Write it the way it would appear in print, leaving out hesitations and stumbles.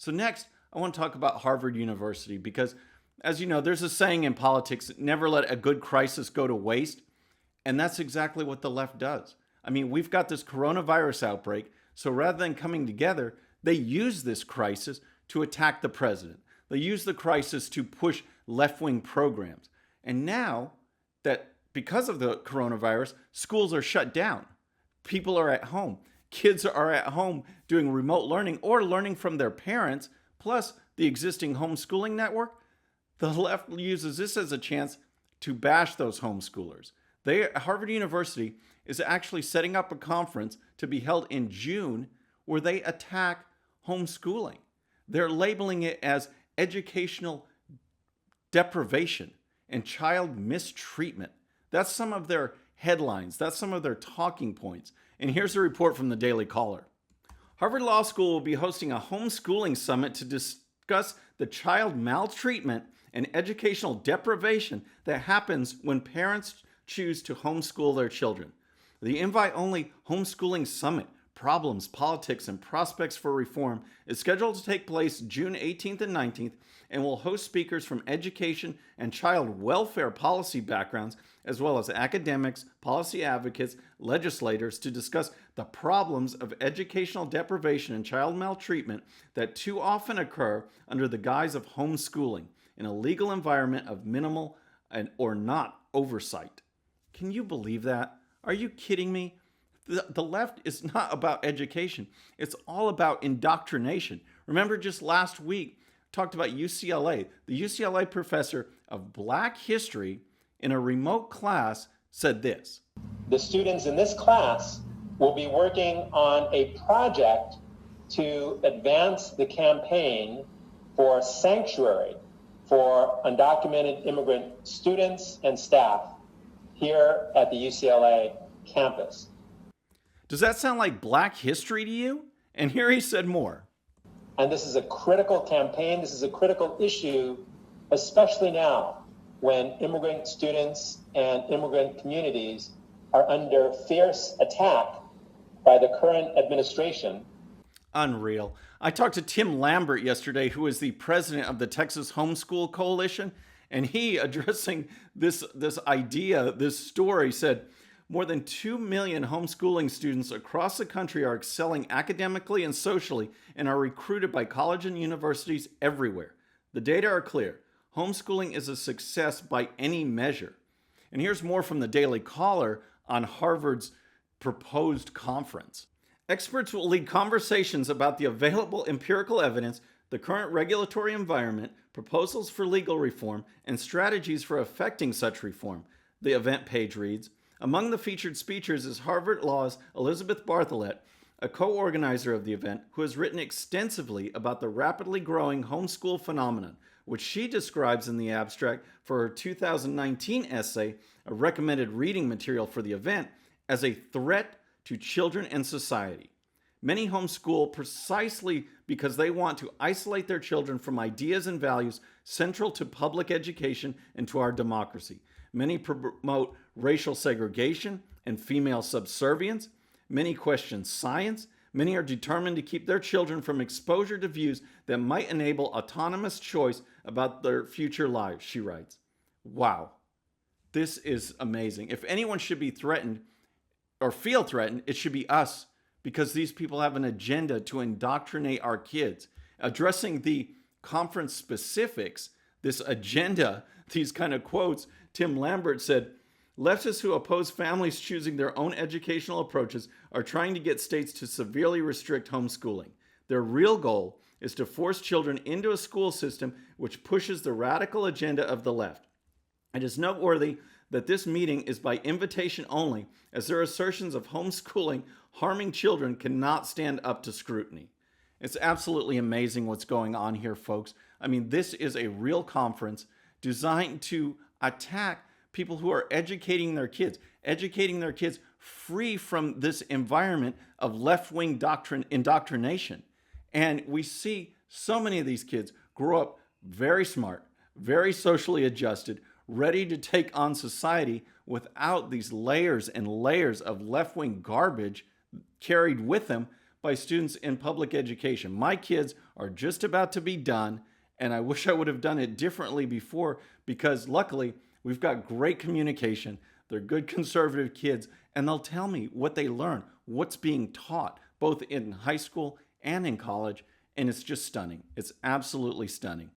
So next, I want to talk about Harvard University because, as you know, there's a saying in politics, never let a good crisis go to waste. And that's exactly what the left does. I mean, we've got this coronavirus outbreak. So rather than coming together, they use this crisis to attack the president. They use the crisis to push left-wing programs. And now that because of the coronavirus, schools are shut down. People are at home. Kids are at home doing remote learning or learning from their parents, plus the existing homeschooling network. The left uses this as a chance to bash those homeschoolers. Harvard University is actually setting up a conference to be held in June where they attack homeschooling. They're labeling it as educational deprivation and child mistreatment. That's some of their headlines. That's some of their talking points. And here's a report from the Daily Caller. Harvard Law School will be hosting a homeschooling summit to discuss the child maltreatment and educational deprivation that happens when parents choose to homeschool their children. The invite-only homeschooling summit, Problems, Politics, and Prospects for Reform is scheduled to take place June 18th and 19th and will host speakers from education and child welfare policy backgrounds, as well as academics, policy advocates, legislators to discuss the problems of educational deprivation and child maltreatment that too often occur under the guise of homeschooling in a legal environment of minimal or not oversight. Can you believe that? Are you kidding me? The left is not about education. It's all about indoctrination. Remember just last week, talked about UCLA. The UCLA professor of Black history in a remote class said this. The students in this class will be working on a project to advance the campaign for sanctuary for undocumented immigrant students and staff here at the UCLA campus. Does that sound like Black history to you? And here he said more. And this is a critical campaign. This is a critical issue, especially now when immigrant students and immigrant communities are under fierce attack by the current administration. Unreal. I talked to Tim Lambert yesterday, who is the president of the Texas Homeschool Coalition, and he, addressing this idea, this story, said, more than 2 million homeschooling students across the country are excelling academically and socially and are recruited by colleges and universities everywhere. The data are clear. Homeschooling is a success by any measure. And here's more from the Daily Caller on Harvard's proposed conference. Experts will lead conversations about the available empirical evidence, the current regulatory environment, proposals for legal reform, and strategies for effecting such reform. The event page reads, among the featured speakers is Harvard Law's Elizabeth Bartholet, a co-organizer of the event, who has written extensively about the rapidly growing homeschool phenomenon, which she describes in the abstract for her 2019 essay, a recommended reading material for the event, as a threat to children and society. Many homeschool precisely because they want to isolate their children from ideas and values central to public education and to our democracy. Many promote racial segregation and female subservience. Many question science. Many are determined to keep their children from exposure to views that might enable autonomous choice about their future lives, she writes. Wow, this is amazing. If anyone should be threatened or feel threatened, it should be us, because these people have an agenda to indoctrinate our kids. Addressing the conference specifics, this agenda, these kind of quotes, Tim Lambert said, leftists who oppose families choosing their own educational approaches are trying to get states to severely restrict homeschooling. Their real goal is to force children into a school system which pushes the radical agenda of the left. It is noteworthy that this meeting is by invitation only, as their assertions of homeschooling harming children cannot stand up to scrutiny. It's absolutely amazing what's going on here, folks. I mean, this is a real conference designed to attack people who are educating their kids free from this environment of left-wing indoctrination. And we see so many of these kids grow up very smart, very socially adjusted, ready to take on society without these layers and layers of left-wing garbage carried with them by students in public education. My kids are just about to be done, and I wish I would have done it differently before, because luckily we've got great communication. They're good conservative kids, and they'll tell me what they learn, what's being taught, both in high school and in college, and it's just stunning. It's absolutely stunning.